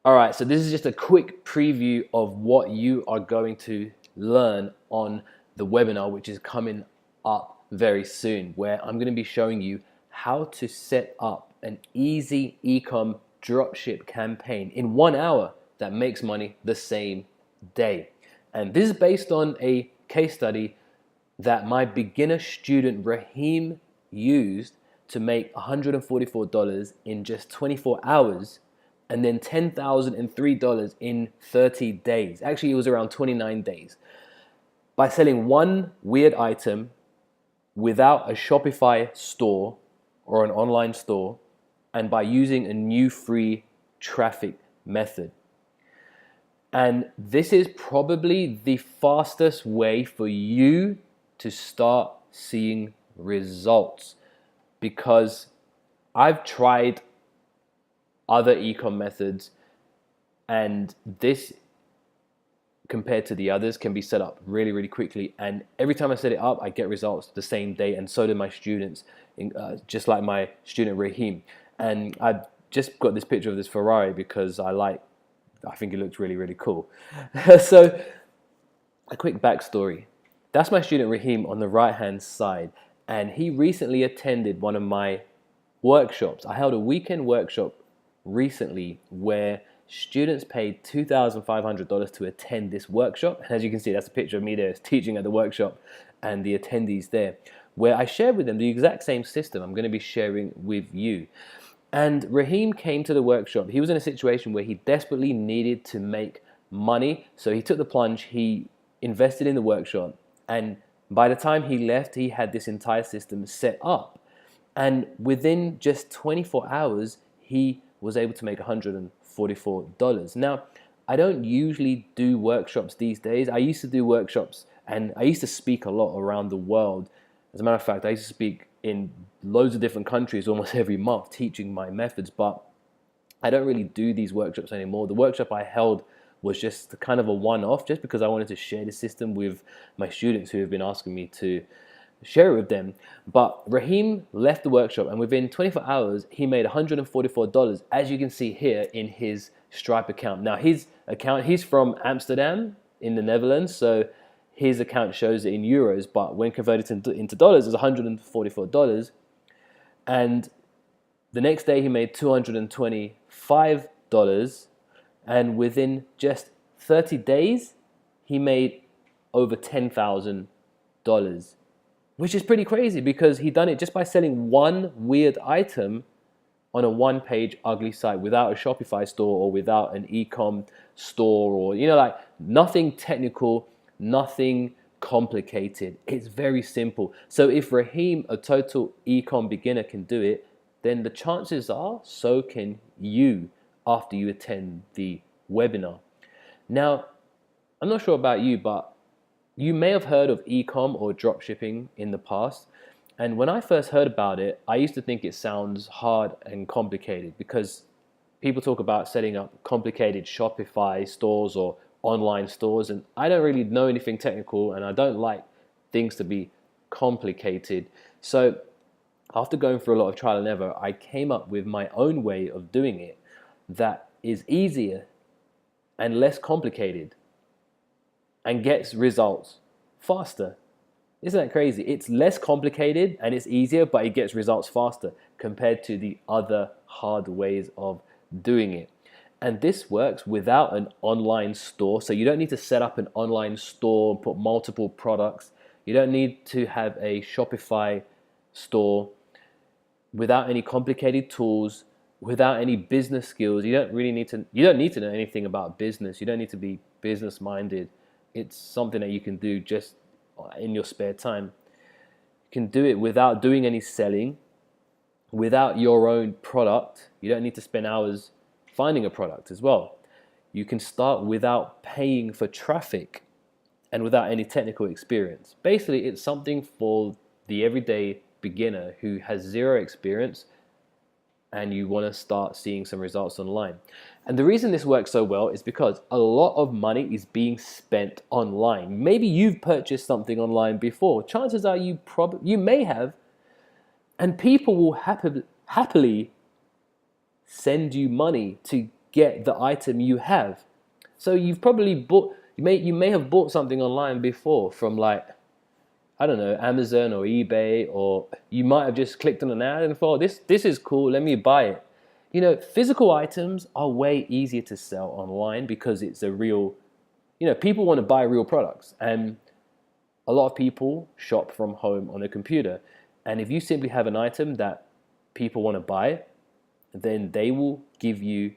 All right, so this is just a quick preview of what you are going to learn on the webinar, which is coming up very soon, where I'm going to be showing you how to set up an easy e-com dropship campaign in 1 hour that makes money the same day. And this is based on a case study that my beginner student Raheem used to make $144 in just 24 hours and then $10,003 in 30 days. Actually, it was around 29 days by selling one weird item without a Shopify store or an online store and by using a new free traffic method. And this is probably the fastest way for you to start seeing results, because I've tried other e-com methods and this, compared to the others, can be set up really quickly, and every time I set it up I get results the same day, and so do my students, just like my student Raheem. And I just got this picture of this Ferrari because I think it looks really cool. So a quick backstory. That's my student Raheem on the right hand side, and he recently attended one of my workshops. I held a weekend workshop recently where students paid $2,500 to attend this workshop. And as you can see, that's a picture of me there teaching at the workshop and the attendees there, where I shared with them the exact same system I'm going to be sharing with you. And Raheem came to the workshop. He was in a situation where he desperately needed to make money, so he took the plunge. He invested in the workshop, and by the time he left, he had this entire system set up. And within just 24 hours, he was able to make $144. Now, I don't usually do workshops these days. I used to do workshops and I used to speak a lot around the world. As a matter of fact, I used to speak in loads of different countries almost every month teaching my methods, but I don't really do these workshops anymore. The workshop I held was just kind of a one-off, just because I wanted to share the system with my students who have been asking me to share it with them. But Raheem left the workshop, and within 24 hours, he made $144, as you can see here in his Stripe account. Now, his account, he's from Amsterdam in the Netherlands, so his account shows it in euros, but when converted into dollars, it's $144. And the next day, he made $225, and within just 30 days, he made over $10,000. Which is pretty crazy, because he done it just by selling one weird item on a one-page ugly site without a Shopify store or without an e-com store, or like nothing technical, nothing complicated. It's very simple. So if Raheem, a total e-com beginner, can do it, then the chances are so can you after you attend the webinar. Now, I'm not sure about you, but you may have heard of e-com or dropshipping in the past. And when I first heard about it, I used to think it sounds hard and complicated, because people talk about setting up complicated Shopify stores or online stores, and I don't really know anything technical, and I don't like things to be complicated. So after going through a lot of trial and error, I came up with my own way of doing it that is easier and less complicated and gets results faster. Isn't that crazy? It's less complicated and it's easier, but it gets results faster compared to the other hard ways of doing it. And this works without an online store. So you don't need to set up an online store and put multiple products. You don't need to have a Shopify store, without any complicated tools, without any business skills. You don't need to know anything about business. You don't need to be business minded. It's something that you can do just in your spare time. You can do it without doing any selling, without your own product. You don't need to spend hours finding a product as well. You can start without paying for traffic and without any technical experience. Basically, it's something for the everyday beginner who has zero experience and you want to start seeing some results online. And the reason this works so well is because a lot of money is being spent online. Maybe you've purchased something online before. Chances are you may have, and people will happily send you money to get the item you have. So you've probably bought, you may have bought something online before from like, I don't know, Amazon or eBay, or you might have just clicked on an ad and thought, this is cool, let me buy it. You know, physical items are way easier to sell online because it's a real, people want to buy real products, and a lot of people shop from home on a computer. And if you simply have an item that people want to buy, then they will give you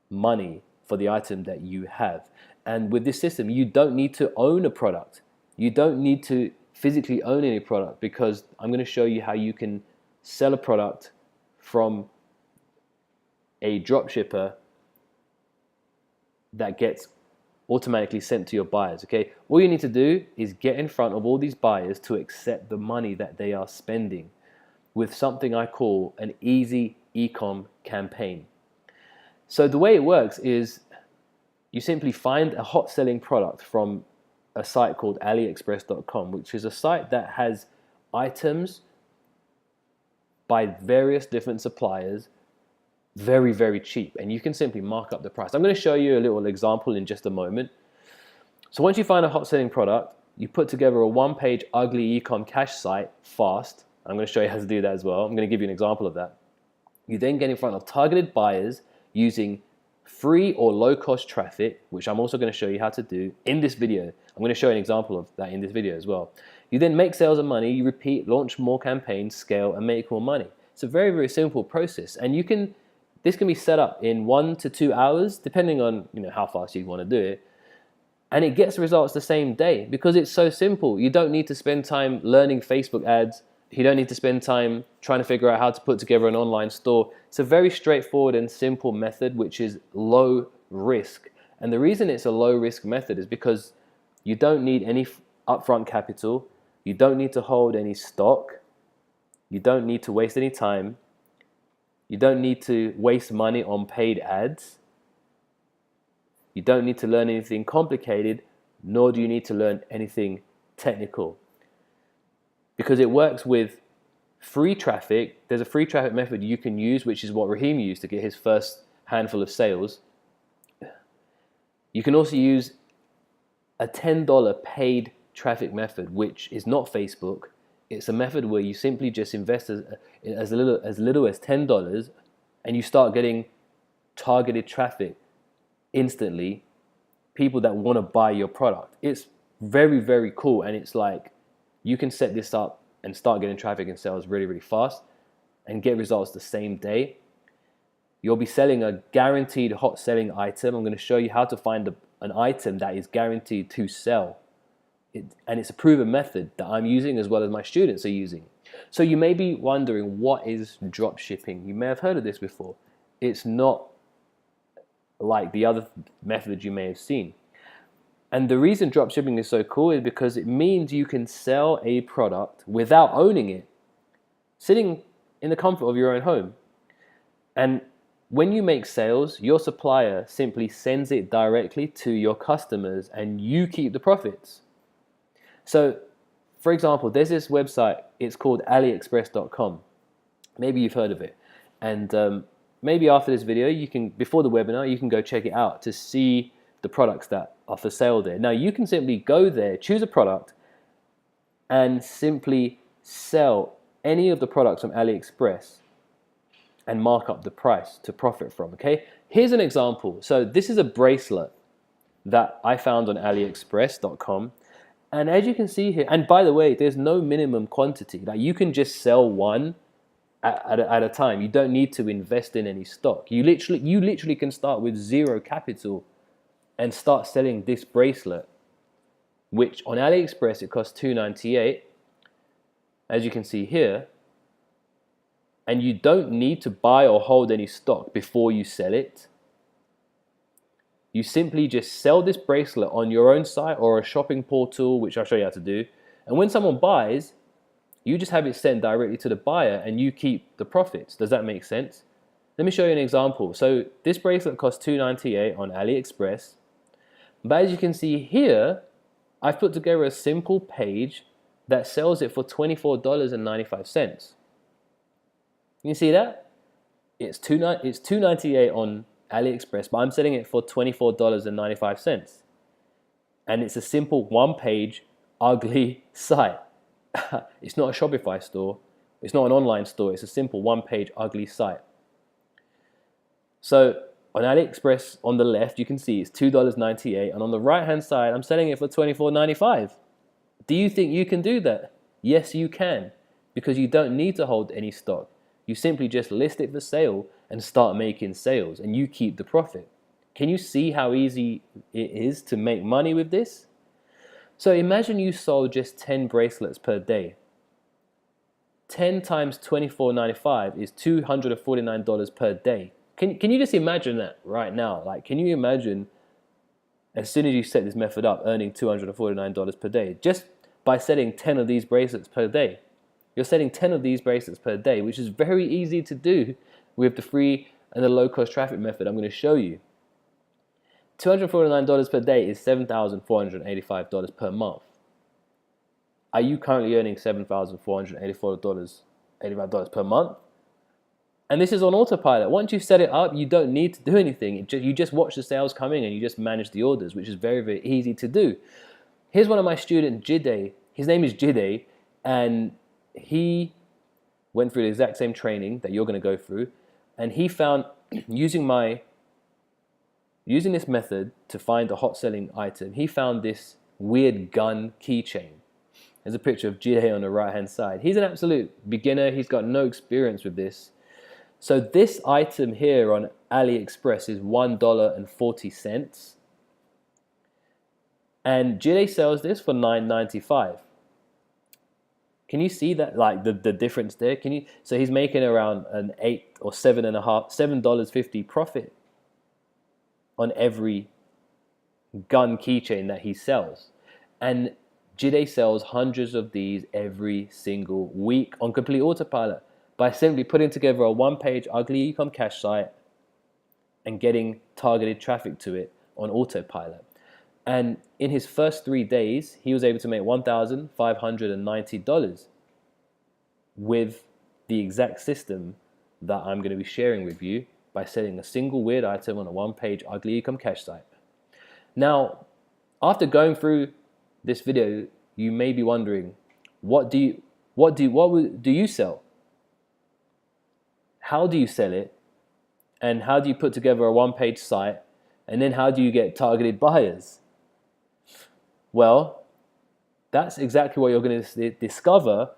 money for the item that you have. And with this system, you don't need to own a product. You don't need to physically own any product, because I'm going to show you how you can sell a product from a dropshipper that gets automatically sent to your buyers. Okay, all you need to do is get in front of all these buyers to accept the money that they are spending with something I call an easy e-com campaign. So the way it works is you simply find a hot selling product from a site called AliExpress.com, which is a site that has items by various different suppliers very, very cheap, and you can simply mark up the price. I'm going to show you a little example in just a moment. So once you find a hot selling product, you put together a one-page ugly e-com cash site fast. I'm going to show you how to do that as well. I'm going to give you an example of that. You then get in front of targeted buyers using free or low-cost traffic, which I'm also going to show you how to do in this video. I'm going to show you an example of that in this video as well. You then make sales and money, you repeat, launch more campaigns, scale, and make more money. It's a very, very simple process, and this can be set up in 1 to 2 hours, depending on how fast you want to do it. And it gets results the same day because it's so simple. You don't need to spend time learning Facebook ads. You don't need to spend time trying to figure out how to put together an online store. It's a very straightforward and simple method, which is low risk. And the reason it's a low risk method is because you don't need any upfront capital. You don't need to hold any stock. You don't need to waste any time. You don't need to waste money on paid ads. You don't need to learn anything complicated, nor do you need to learn anything technical. Because it works with free traffic. There's a free traffic method you can use, which is what Raheem used to get his first handful of sales. You can also use a $10 paid traffic method, which is not Facebook. It's a method where you simply just invest as little as $10, and you start getting targeted traffic instantly, people that want to buy your product. It's very, very cool, and it's like you can set this up and start getting traffic and sales really, really fast and get results the same day. You'll be selling a guaranteed hot selling item. I'm going to show you how to find an item that is guaranteed to sell. And it's a proven method that I'm using as well as my students are using. So you may be wondering, what is drop shipping? You may have heard of this before. It's not like the other methods you may have seen. And the reason drop shipping is so cool is because it means you can sell a product without owning it, sitting in the comfort of your own home. And when you make sales, your supplier simply sends it directly to your customers and you keep the profits. So, for example, there's this website, it's called AliExpress.com. Maybe you've heard of it. And maybe after this video, before the webinar, you can go check it out to see the products that are for sale there. Now, you can simply go there, choose a product, and simply sell any of the products from AliExpress and mark up the price to profit from, okay? Here's an example. So this is a bracelet that I found on AliExpress.com. And as you can see here, and by the way, there's no minimum quantity. Like, you can just sell one at a time. You don't need to invest in any stock. You literally can start with zero capital and start selling this bracelet, which on AliExpress it costs $2.98, as you can see here. And you don't need to buy or hold any stock before you sell it. You simply just sell this bracelet on your own site or a shopping portal, which I'll show you how to do. And when someone buys, you just have it sent directly to the buyer and you keep the profits. Does that make sense? Let me show you an example. So this bracelet costs $2.98 on AliExpress. But as you can see here, I've put together a simple page that sells it for $24.95. You see that? It's $2.98 on AliExpress, but I'm selling it for $24.95. And it's a simple one-page, ugly site. It's not a Shopify store. It's not an online store. It's a simple one-page, ugly site. So on AliExpress, on the left, you can see it's $2.98. And on the right-hand side, I'm selling it for $24.95. Do you think you can do that? Yes, you can, because you don't need to hold any stock. You simply just list it for sale and start making sales, and you keep the profit. Can you see how easy it is to make money with this? So imagine you sold just 10 bracelets per day. 10 times $24.95 is $249 per day. Can you just imagine that right now? Like, can you imagine, as soon as you set this method up, earning $249 per day just by selling 10 of these bracelets per day? You're selling 10 of these bracelets per day, which is very easy to do with the free and the low-cost traffic method I'm going to show you. $249 per day is $7,485 per month. Are you currently earning $7,485 per month? And this is on autopilot. Once you set it up, you don't need to do anything. You just watch the sales coming and you just manage the orders, which is very, very easy to do. Here's one of my students, Jide. His name is Jide, and he went through the exact same training that you're going to go through. And he found, using this method to find a hot selling item, he found this weird gun keychain. There's a picture of Jide on the right hand side. He's an absolute beginner. He's got no experience with this. So this item here on AliExpress is $1.40. And Jide sells this for $9.95. Can you see that, like the difference there? So he's making around an $8 or $7.50 profit on every gun keychain that he sells. And Jide sells hundreds of these every single week on complete autopilot by simply putting together a one-page ugly e-com cash site and getting targeted traffic to it on autopilot. And in his first 3 days, he was able to make $1,590 with the exact system that I'm going to be sharing with you by selling a single weird item on a one-page ugly e-com cash site. Now, after going through this video, you may be wondering, what do you sell? How do you sell it? And how do you put together a one-page site? And then how do you get targeted buyers? Well, that's exactly what you're going to discover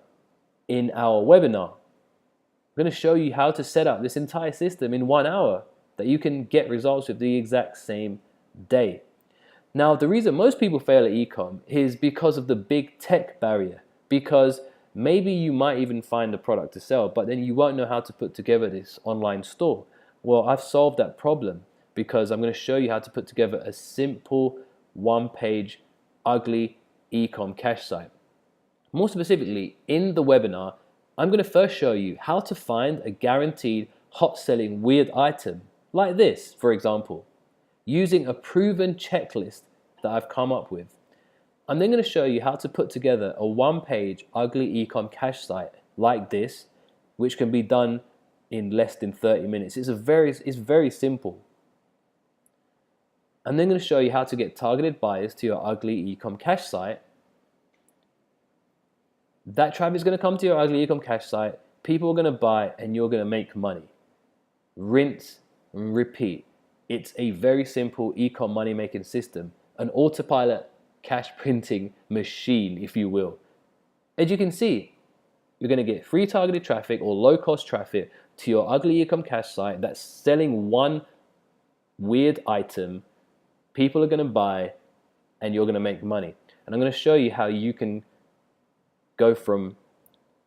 in our webinar. I'm going to show you how to set up this entire system in 1 hour that you can get results with the exact same day. Now, the reason most people fail at e-com is because of the big tech barrier, because maybe you might even find a product to sell, but then you won't know how to put together this online store. Well, I've solved that problem because I'm going to show you how to put together a simple one-page ugly e-com cash site. More specifically, in the webinar, I'm going to first show you how to find a guaranteed hot selling weird item like this, for example, using a proven checklist that I've come up with. I'm then going to show you how to put together a one-page ugly e-com cash site like this, which can be done in less than 30 minutes. It's very simple. I'm then going to show you how to get targeted buyers to your ugly e-com cash site. That traffic is going to come to your ugly e-com cash site. People are going to buy and you're going to make money. Rinse and repeat. It's a very simple e-com money making system, an autopilot cash printing machine, if you will. As you can see, you're going to get free targeted traffic or low cost traffic to your ugly e-com cash site that's selling one weird item. People are going to buy and you're going to make money. And I'm going to show you how you can go from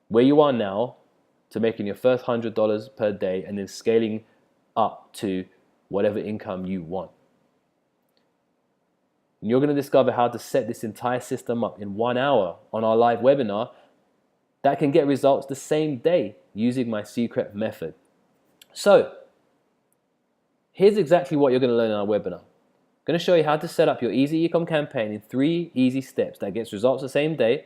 where you are now to making your first $100 per day and then scaling up to whatever income you want. And you're going to discover how to set this entire system up in 1 hour on our live webinar that can get results the same day using my secret method. So here's exactly what you're going to learn in our webinar. I'm going to show you how to set up your easy e-com campaign in 3 easy steps that gets results the same day.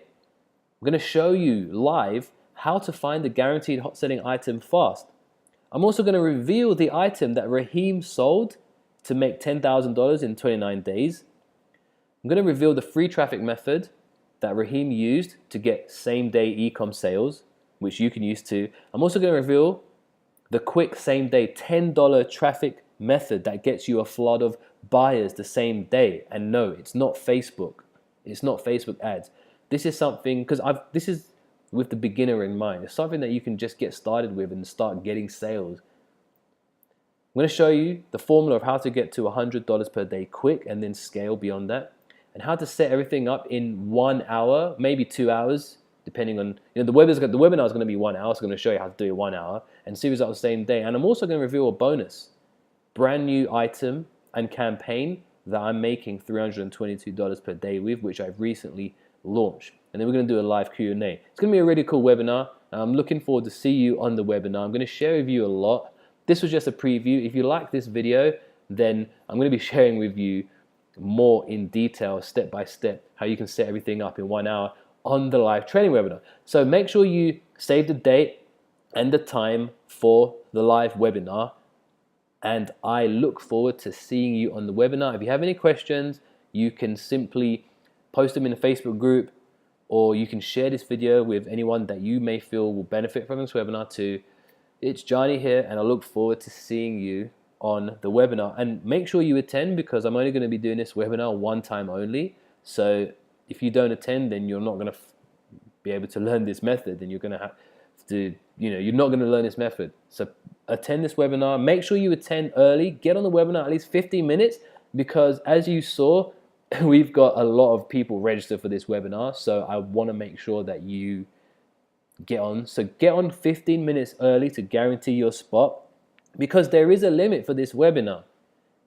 I'm going to show you live how to find the guaranteed hot selling item fast. I'm also going to reveal the item that Raheem sold to make $10,000 in 29 days. I'm going to reveal the free traffic method that Raheem used to get same-day e-com sales, which you can use too. I'm also going to reveal the quick same-day $10 traffic method that gets you a flood of buyers the same day. And no, it's not Facebook. It's not Facebook ads. This is something, because this is with the beginner in mind. It's something that you can just get started with and start getting sales. I'm going to show you the formula of how to get to $100 per day quick and then scale beyond that, and how to set everything up in 1 hour, maybe 2 hours, depending on, the webinar is going to be 1 hour, so I'm going to show you how to do it 1 hour and see results the same day. And I'm also going to reveal a bonus, brand new item and campaign that I'm making $322 per day with, which I've recently launched. And then we're going to do a live Q&A. It's going to be a really cool webinar. I'm looking forward to see you on the webinar. I'm going to share with you a lot. This was just a preview. If you like this video, then I'm going to be sharing with you more in detail, step by step, how you can set everything up in 1 hour on the live training webinar. So make sure you save the date and the time for the live webinar. And I look forward to seeing you on the webinar. If you have any questions, you can simply post them in the Facebook group, or you can share this video with anyone that you may feel will benefit from this webinar too. It's Johnny here, and I look forward to seeing you on the webinar. And make sure you attend, because I'm only going to be doing this webinar one time only. So if you don't attend, then you're not going to be able to learn this method, and you're going to have to, you're not going to learn this method. So attend this webinar. Make sure you attend early. Get on the webinar at least 15 minutes, because as you saw, we've got a lot of people registered for this webinar. So I want to make sure that you get on. So get on 15 minutes early to guarantee your spot, because there is a limit for this webinar.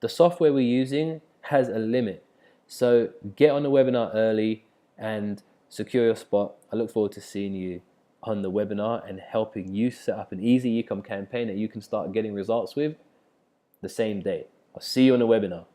The software we're using has a limit. So get on the webinar early and secure your spot. I look forward to seeing you on the webinar and helping you set up an easy e-com campaign that you can start getting results with the same day. I'll see you on the webinar.